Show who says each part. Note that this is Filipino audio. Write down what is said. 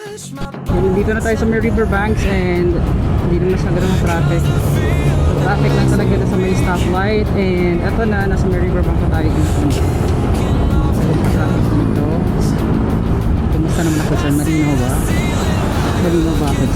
Speaker 1: Yun, dito na tayo sa may riverbanks and hindi na masyado ng traffic. So, traffic lang talaga na sa may stoplight and eto na, nasa may riverbank pa tayo dito. Traffic dito. Kumusta naman ako dyan? Marino ba? Marino bakit?